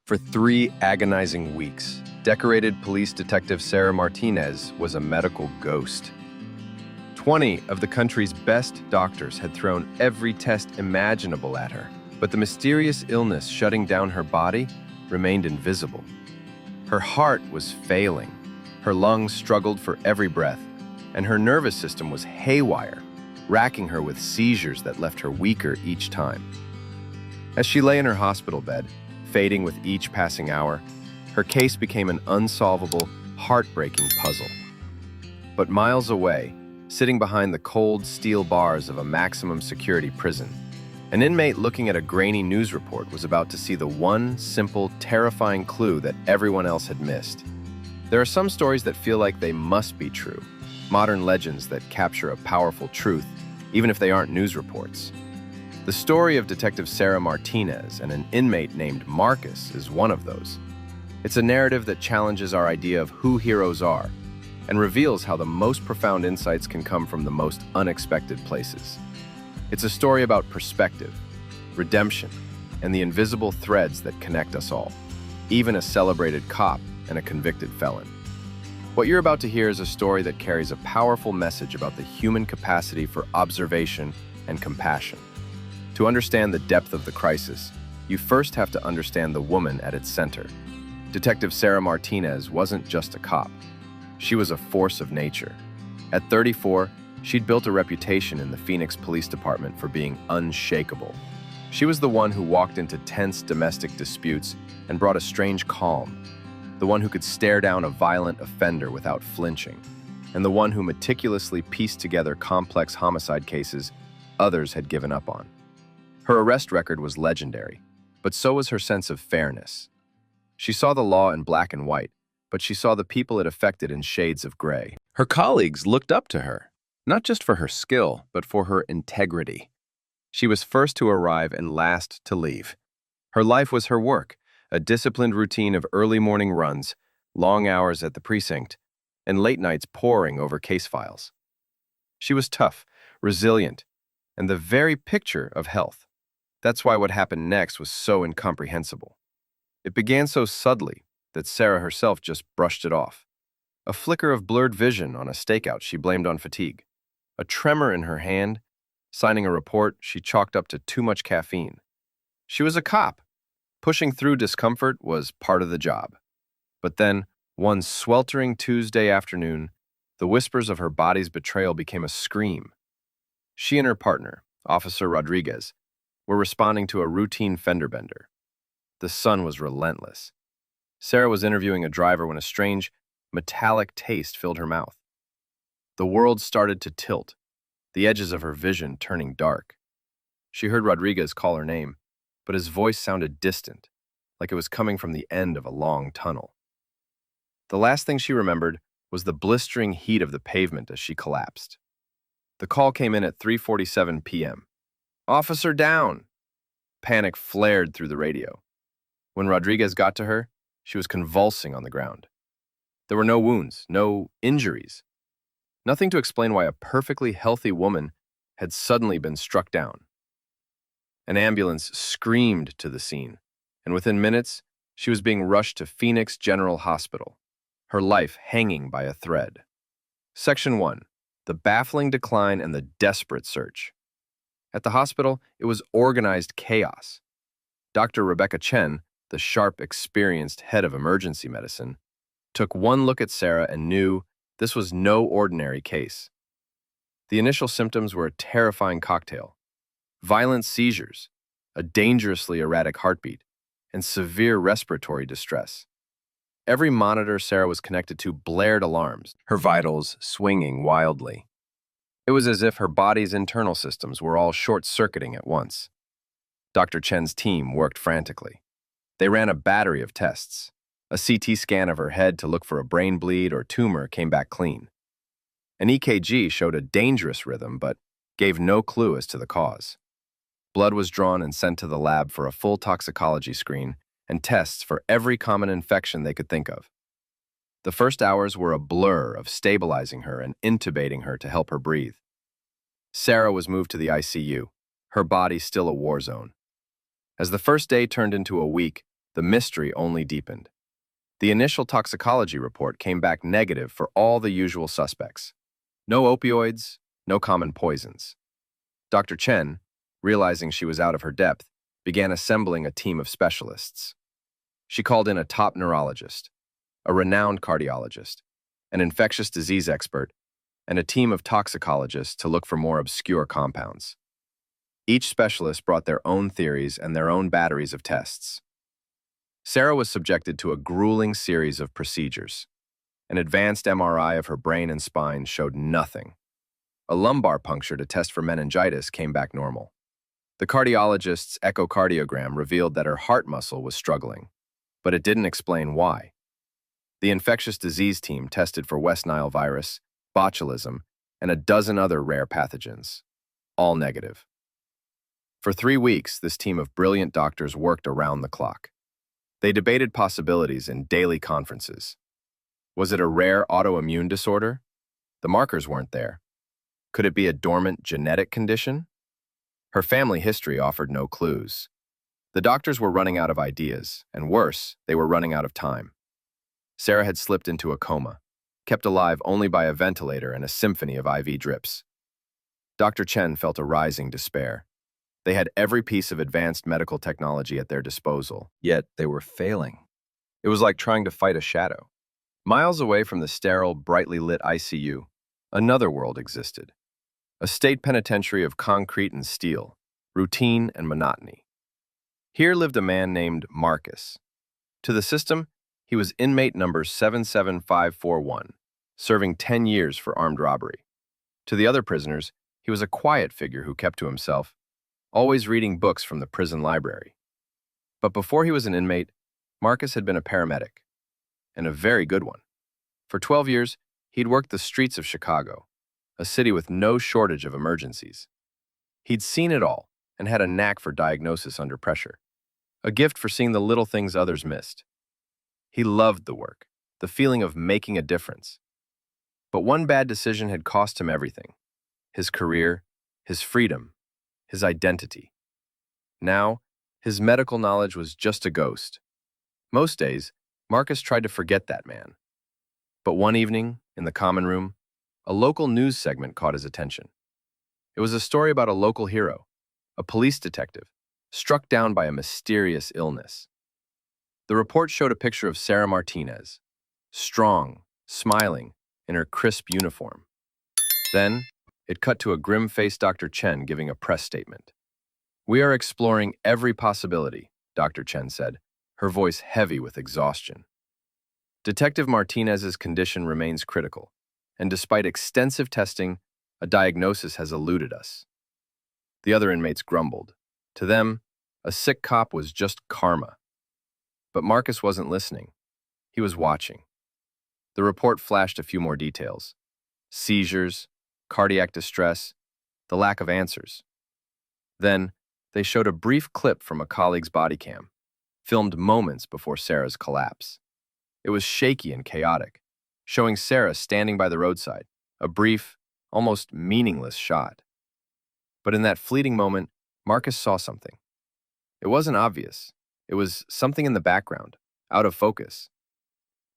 For 3 agonizing weeks, decorated police detective Sarah Martinez was a medical ghost. 20 of the country's best doctors had thrown every test imaginable at her, but the mysterious illness shutting down her body remained invisible. Her heart was failing, her lungs struggled for every breath, and her nervous system was haywire, racking her with seizures that left her weaker each time. As she lay in her hospital bed, fading with each passing hour, her case became an unsolvable, heartbreaking puzzle. But miles away, sitting behind the cold steel bars of a maximum security prison, an inmate looking at a grainy news report was about to see the one simple, terrifying clue that everyone else had missed. There are some stories that feel like they must be true, modern legends that capture a powerful truth, even if they aren't news reports. The story of Detective Sarah Martinez and an inmate named Marcus is one of those. It's a narrative that challenges our idea of who heroes are and reveals how the most profound insights can come from the most unexpected places. It's a story about perspective, redemption, and the invisible threads that connect us all, even a celebrated cop and a convicted felon. What you're about to hear is a story that carries a powerful message about the human capacity for observation and compassion. To understand the depth of the crisis, you first have to understand the woman at its center. Detective Sarah Martinez wasn't just a cop. She was a force of nature. At 34, she'd built a reputation in the Phoenix Police Department for being unshakable. She was the one who walked into tense domestic disputes and brought a strange calm, the one who could stare down a violent offender without flinching, and the one who meticulously pieced together complex homicide cases others had given up on. Her arrest record was legendary, but so was her sense of fairness. She saw the law in black and white, but she saw the people it affected in shades of gray. Her colleagues looked up to her, not just for her skill, but for her integrity. She was first to arrive and last to leave. Her life was her work, a disciplined routine of early morning runs, long hours at the precinct, and late nights poring over case files. She was tough, resilient, and the very picture of health. That's why what happened next was so incomprehensible. It began so subtly that Sarah herself just brushed it off. A flicker of blurred vision on a stakeout she blamed on fatigue. A tremor in her hand, signing a report she chalked up to too much caffeine. She was a cop. Pushing through discomfort was part of the job. But then, one sweltering Tuesday afternoon, the whispers of her body's betrayal became a scream. She and her partner, Officer Rodriguez, were responding to a routine fender bender. The sun was relentless. Sarah was interviewing a driver when a strange, metallic taste filled her mouth. The world started to tilt, the edges of her vision turning dark. She heard Rodriguez call her name, but his voice sounded distant, like it was coming from the end of a long tunnel. The last thing she remembered was the blistering heat of the pavement as she collapsed. The call came in at 3:47 p.m. "Officer down!" Panic flared through the radio. When Rodriguez got to her, she was convulsing on the ground. There were no wounds, no injuries. Nothing to explain why a perfectly healthy woman had suddenly been struck down. An ambulance screamed to the scene, and within minutes, she was being rushed to Phoenix General Hospital, her life hanging by a thread. Section 1. The baffling decline and the desperate search. At the hospital, it was organized chaos. Dr. Rebecca Chen, the sharp, experienced head of emergency medicine, took one look at Sarah and knew this was no ordinary case. The initial symptoms were a terrifying cocktail: violent seizures, a dangerously erratic heartbeat, and severe respiratory distress. Every monitor Sarah was connected to blared alarms, her vitals swinging wildly. It was as if her body's internal systems were all short-circuiting at once. Dr. Chen's team worked frantically. They ran a battery of tests. A CT scan of her head to look for a brain bleed or tumor came back clean. An EKG showed a dangerous rhythm but gave no clue as to the cause. Blood was drawn and sent to the lab for a full toxicology screen and tests for every common infection they could think of. The first hours were a blur of stabilizing her and intubating her to help her breathe. Sarah was moved to the ICU, her body still a war zone. As the first day turned into a week, The mystery only deepened. The initial toxicology report came back negative for all the usual suspects. No opioids, no common poisons. Dr. Chen, realizing she was out of her depth, began assembling a team of specialists. She called in a top neurologist, a renowned cardiologist, an infectious disease expert, and a team of toxicologists to look for more obscure compounds. Each specialist brought their own theories and their own batteries of tests. Sarah was subjected to a grueling series of procedures. An advanced MRI of her brain and spine showed nothing. A lumbar puncture to test for meningitis came back normal. The cardiologist's echocardiogram revealed that her heart muscle was struggling, but it didn't explain why. The infectious disease team tested for West Nile virus, botulism, and a dozen other rare pathogens, all negative. For 3 weeks, this team of brilliant doctors worked around the clock. They debated possibilities in daily conferences. Was it a rare autoimmune disorder? The markers weren't there. Could it be a dormant genetic condition? Her family history offered no clues. The doctors were running out of ideas, and worse, they were running out of time. Sarah had slipped into a coma, kept alive only by a ventilator and a symphony of IV drips. Dr. Chen felt a rising despair. They had every piece of advanced medical technology at their disposal, yet they were failing. It was like trying to fight a shadow. Miles away from the sterile, brightly lit ICU, another world existed. A state penitentiary of concrete and steel, routine and monotony. Here lived a man named Marcus. To the system, he was inmate number 77541, serving 10 years for armed robbery. To the other prisoners, he was a quiet figure who kept to himself, always reading books from the prison library. But before he was an inmate, Marcus had been a paramedic, and a very good one. For 12 years, he'd worked the streets of Chicago, a city with no shortage of emergencies. He'd seen it all and had a knack for diagnosis under pressure, a gift for seeing the little things others missed. He loved the work, the feeling of making a difference. But one bad decision had cost him everything: his career, his freedom, his identity. Now, his medical knowledge was just a ghost. Most days, Marcus tried to forget that man. But one evening, in the common room, a local news segment caught his attention. It was a story about a local hero, a police detective, struck down by a mysterious illness. The report showed a picture of Sarah Martinez, strong, smiling, in her crisp uniform. Then, it cut to a grim-faced Dr. Chen giving a press statement. "We are exploring every possibility," Dr. Chen said, her voice heavy with exhaustion. Detective Martinez's condition remains critical, and despite extensive testing, a diagnosis has eluded us. The other inmates grumbled. To them, a sick cop was just karma. But Marcus wasn't listening. He was watching. The report flashed a few more details: seizures, cardiac distress, the lack of answers. Then, they showed a brief clip from a colleague's body cam, filmed moments before Sarah's collapse. It was shaky and chaotic, showing Sarah standing by the roadside, a brief, almost meaningless shot. But in that fleeting moment, Marcus saw something. It wasn't obvious. It was something in the background, out of focus.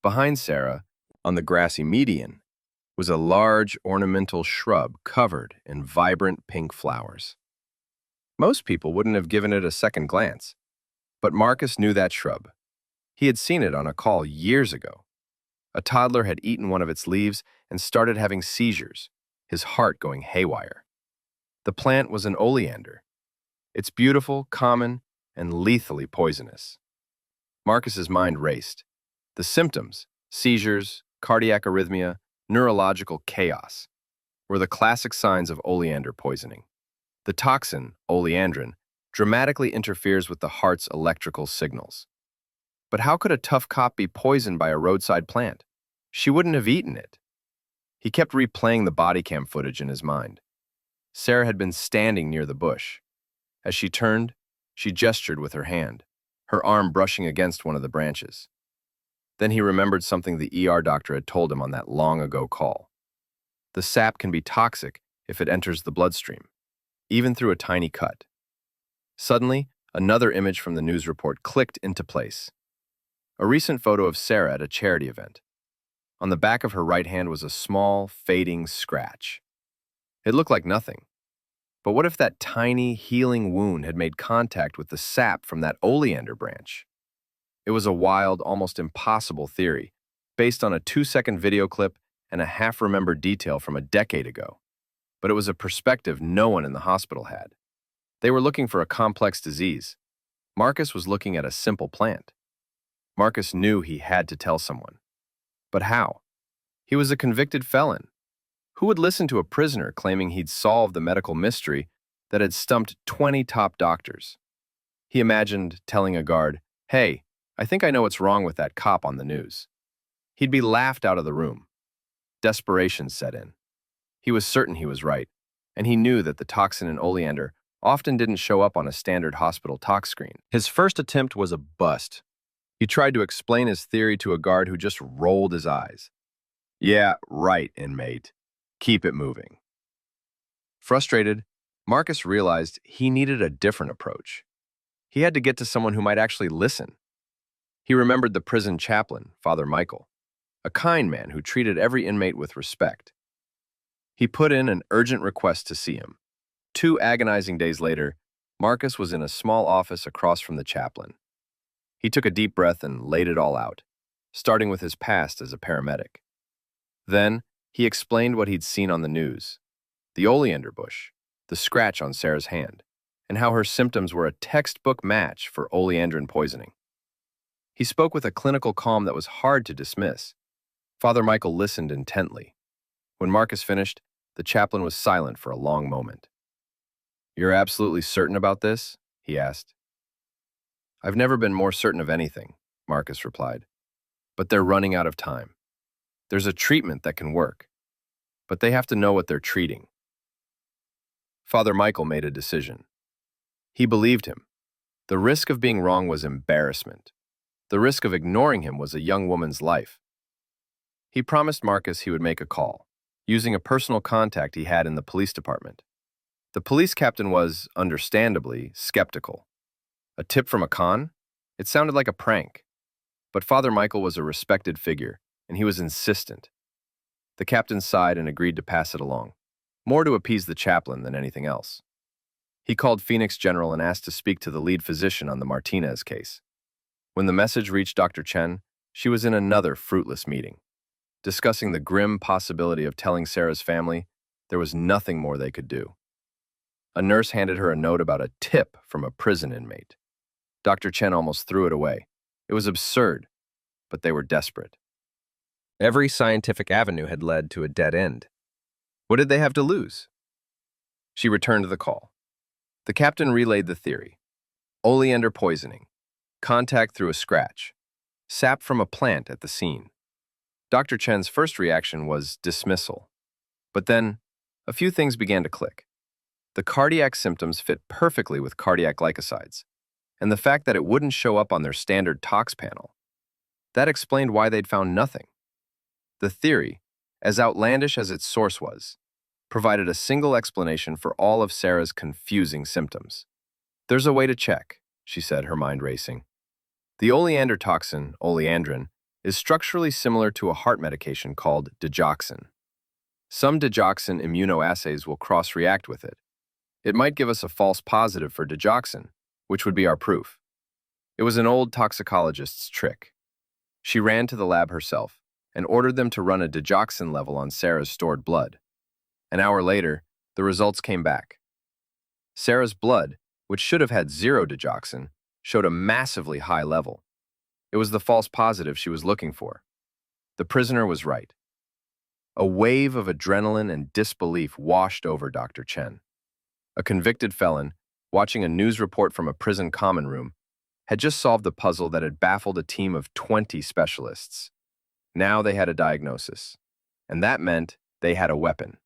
Behind Sarah, on the grassy median, was a large ornamental shrub covered in vibrant pink flowers. Most people wouldn't have given it a second glance, but Marcus knew that shrub. He had seen it on a call years ago. A toddler had eaten one of its leaves and started having seizures, his heart going haywire. The plant was an oleander. It's beautiful, common, and lethally poisonous. Marcus's mind raced. The symptoms, seizures, cardiac arrhythmia, neurological chaos, were the classic signs of oleander poisoning. The toxin, oleandrin, dramatically interferes with the heart's electrical signals. But how could a tough cop be poisoned by a roadside plant? She wouldn't have eaten it. He kept replaying the body cam footage in his mind. Sarah had been standing near the bush. As she turned, she gestured with her hand, her arm brushing against one of the branches. Then he remembered something the ER doctor had told him on that long-ago call. The sap can be toxic if it enters the bloodstream, even through a tiny cut. Suddenly, Another image from the news report clicked into place. A recent photo of Sarah at a charity event. On the back of her right hand was a small, fading scratch. It looked like nothing. But what if that tiny, healing wound had made contact with the sap from that oleander branch? It was a wild, almost impossible theory, based on a 2-second video clip and a half-remembered detail from a decade ago. But it was a perspective no one in the hospital had. They were looking for a complex disease. Marcus was looking at a simple plant. Marcus knew he had to tell someone. But how? He was a convicted felon. Who would listen to a prisoner claiming he'd solved the medical mystery that had stumped 20 top doctors? He imagined telling a guard, "Hey, I think I know what's wrong with that cop on the news." He'd be laughed out of the room. Desperation set in. He was certain he was right, and he knew that the toxin in oleander often didn't show up on a standard hospital tox screen. His first attempt was a bust. He tried to explain his theory to a guard who just rolled his eyes. "Yeah, right, inmate. Keep it moving." Frustrated, Marcus realized he needed a different approach. He had to get to someone who might actually listen. He remembered the prison chaplain, Father Michael, a kind man who treated every inmate with respect. He put in an urgent request to see him. 2 agonizing days later, Marcus was in a small office across from the chaplain. He took a deep breath and laid it all out, starting with his past as a paramedic. Then, he explained what he'd seen on the news, the oleander bush, the scratch on Sarah's hand, and how her symptoms were a textbook match for oleandrin poisoning. He spoke with a clinical calm that was hard to dismiss. Father Michael listened intently. When Marcus finished, the chaplain was silent for a long moment. "You're absolutely certain about this?" he asked. "I've never been more certain of anything," Marcus replied. "But they're running out of time. There's a treatment that can work, but they have to know what they're treating." Father Michael made a decision. He believed him. The risk of being wrong was embarrassment. The risk of ignoring him was a young woman's life. He promised Marcus he would make a call, using a personal contact he had in the police department. The police captain was, understandably, skeptical. A tip from a con? It sounded like a prank. But Father Michael was a respected figure, and he was insistent. The captain sighed and agreed to pass it along, more to appease the chaplain than anything else. He called Phoenix General and asked to speak to the lead physician on the Martinez case. When the message reached Dr. Chen, she was in another fruitless meeting. Discussing the grim possibility of telling Sarah's family, there was nothing more they could do. A nurse handed her a note about a tip from a prison inmate. Dr. Chen almost threw it away. It was absurd, but they were desperate. Every scientific avenue had led to a dead end. What did they have to lose? She returned the call. The captain relayed the theory. Oleander poisoning. Contact through a scratch. Sap from a plant at the scene. Dr. Chen's first reaction was dismissal. But then, a few things began to click. The cardiac symptoms fit perfectly with cardiac glycosides, and the fact that it wouldn't show up on their standard tox panel. That explained why they'd found nothing. The theory, as outlandish as its source was, provided a single explanation for all of Sarah's confusing symptoms. "There's a way to check," she said, her mind racing. The oleander toxin, oleandrin, is structurally similar to a heart medication called digoxin. Some digoxin immunoassays will cross-react with it. It might give us a false positive for digoxin, which would be our proof. It was an old toxicologist's trick. She ran to the lab herself and ordered them to run a digoxin level on Sarah's stored blood. An hour later, the results came back. Sarah's blood, which should have had 0 digoxin, showed a massively high level. It was the false positive she was looking for. The prisoner was right. A wave of adrenaline and disbelief washed over Dr. Chen. A convicted felon, watching a news report from a prison common room, had just solved the puzzle that had baffled a team of 20 specialists. Now they had a diagnosis, and that meant they had a weapon.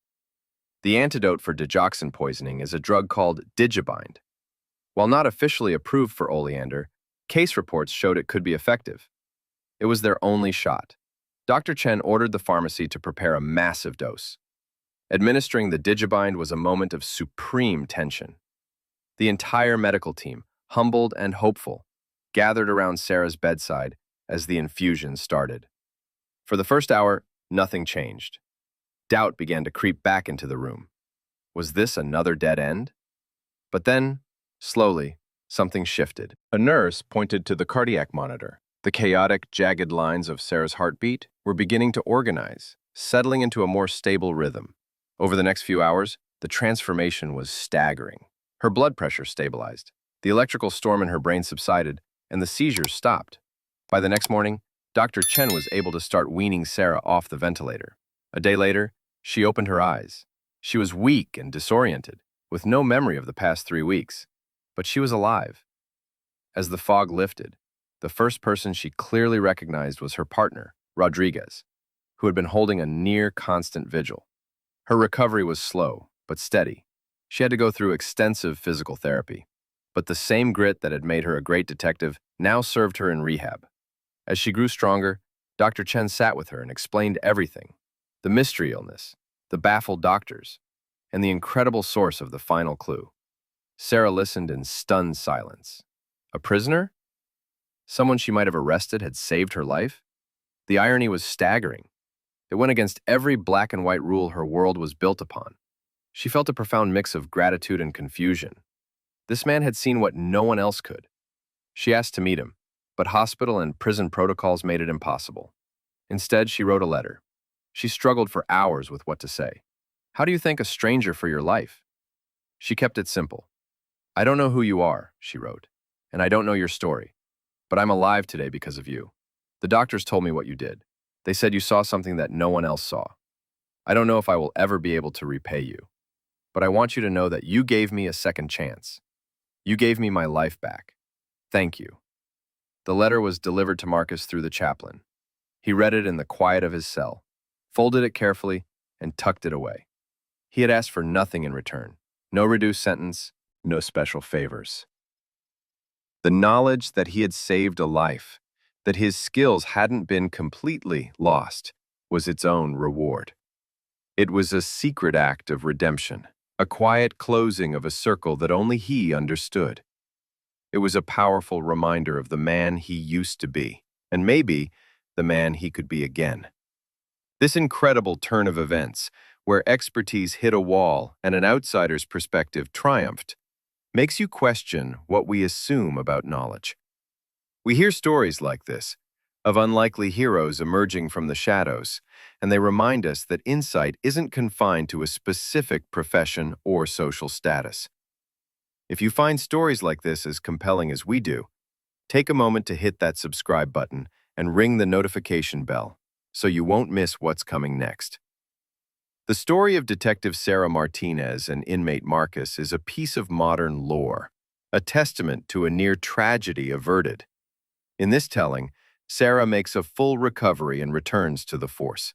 The antidote for digoxin poisoning is a drug called Digibind. While not officially approved for oleander, case reports showed it could be effective. It was their only shot. Dr. Chen ordered the pharmacy to prepare a massive dose. Administering the Digibind was a moment of supreme tension. The entire medical team, humbled and hopeful, gathered around Sarah's bedside as the infusion started. For the first hour, nothing changed. Doubt began to creep back into the room. Was this another dead end? But then, slowly, something shifted. A nurse pointed to the cardiac monitor. The chaotic, jagged lines of Sarah's heartbeat were beginning to organize, settling into a more stable rhythm. Over the next few hours, the transformation was staggering. Her blood pressure stabilized, the electrical storm in her brain subsided, and the seizures stopped. By the next morning, Dr. Chen was able to start weaning Sarah off the ventilator. A day later, she opened her eyes. She was weak and disoriented, with no memory of the past 3 weeks. But she was alive. As the fog lifted, the first person she clearly recognized was her partner, Rodriguez, who had been holding a near-constant vigil. Her recovery was slow, but steady. She had to go through extensive physical therapy. But the same grit that had made her a great detective now served her in rehab. As she grew stronger, Dr. Chen sat with her and explained everything: the mystery illness, the baffled doctors, and the incredible source of the final clue. Sarah listened in stunned silence. A prisoner? Someone she might have arrested had saved her life? The irony was staggering. It went against every black and white rule her world was built upon. She felt a profound mix of gratitude and confusion. This man had seen what no one else could. She asked to meet him, but hospital and prison protocols made it impossible. Instead, she wrote a letter. She struggled for hours with what to say. How do you thank a stranger for your life? She kept it simple. I don't know who you are, she wrote, and I don't know your story, but I'm alive today because of you. The doctors told me what you did. They said you saw something that no one else saw. I don't know if I will ever be able to repay you, but I want you to know that you gave me a second chance. You gave me my life back. Thank you. The letter was delivered to Marcus through the chaplain. He read it in the quiet of his cell, folded it carefully, and tucked it away. He had asked for nothing in return. No reduced sentence, no special favors. The knowledge that he had saved a life, that his skills hadn't been completely lost, was its own reward. It was a secret act of redemption, a quiet closing of a circle that only he understood. It was a powerful reminder of the man he used to be, and maybe the man he could be again. This incredible turn of events, where expertise hit a wall and an outsider's perspective triumphed, makes you question what we assume about knowledge. We hear stories like this, of unlikely heroes emerging from the shadows, and they remind us that insight isn't confined to a specific profession or social status. If you find stories like this as compelling as we do, take a moment to hit that subscribe button and ring the notification bell so you won't miss what's coming next. The story of Detective Sarah Martinez and inmate Marcus is a piece of modern lore, a testament to a near tragedy averted. In this telling, Sarah makes a full recovery and returns to the force.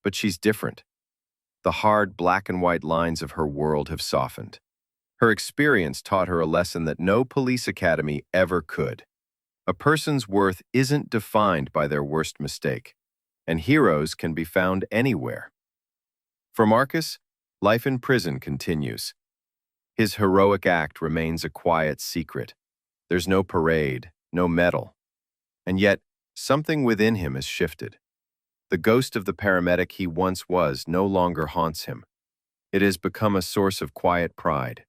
But she's different. The hard black and white lines of her world have softened. Her experience taught her a lesson that no police academy ever could. A person's worth isn't defined by their worst mistake, and heroes can be found anywhere. For Marcus, life in prison continues. His heroic act remains a quiet secret. There's no parade, no medal. And yet, something within him has shifted. The ghost of the paramedic he once was no longer haunts him. It has become a source of quiet pride.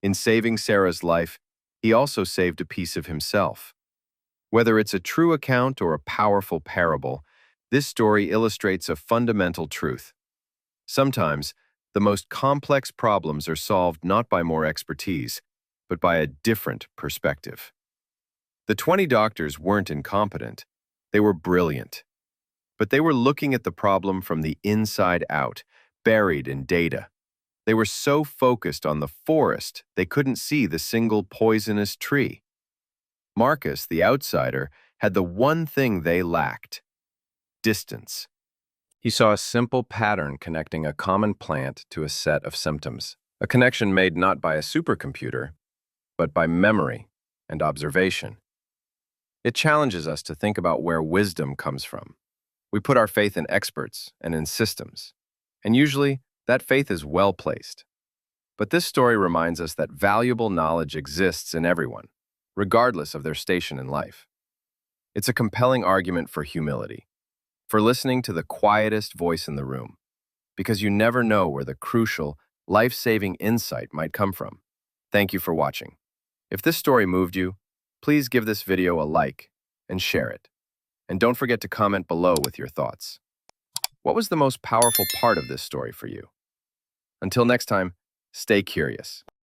In saving Sarah's life, he also saved a piece of himself. Whether it's a true account or a powerful parable, this story illustrates a fundamental truth. Sometimes, the most complex problems are solved not by more expertise, but by a different perspective. The 20 doctors weren't incompetent. They were brilliant. But they were looking at the problem from the inside out, buried in data. They were so focused on the forest, they couldn't see the single poisonous tree. Marcus, the outsider, had the one thing they lacked: distance. He saw a simple pattern connecting a common plant to a set of symptoms, a connection made not by a supercomputer, but by memory and observation. It challenges us to think about where wisdom comes from. We put our faith in experts and in systems, and usually that faith is well placed. But this story reminds us that valuable knowledge exists in everyone, regardless of their station in life. It's a compelling argument for humility, for listening to the quietest voice in the room, because you never know where the crucial, life-saving insight might come from. Thank you for watching. If this story moved you, please give this video a like and share it. And don't forget to comment below with your thoughts. What was the most powerful part of this story for you? Until next time, stay curious.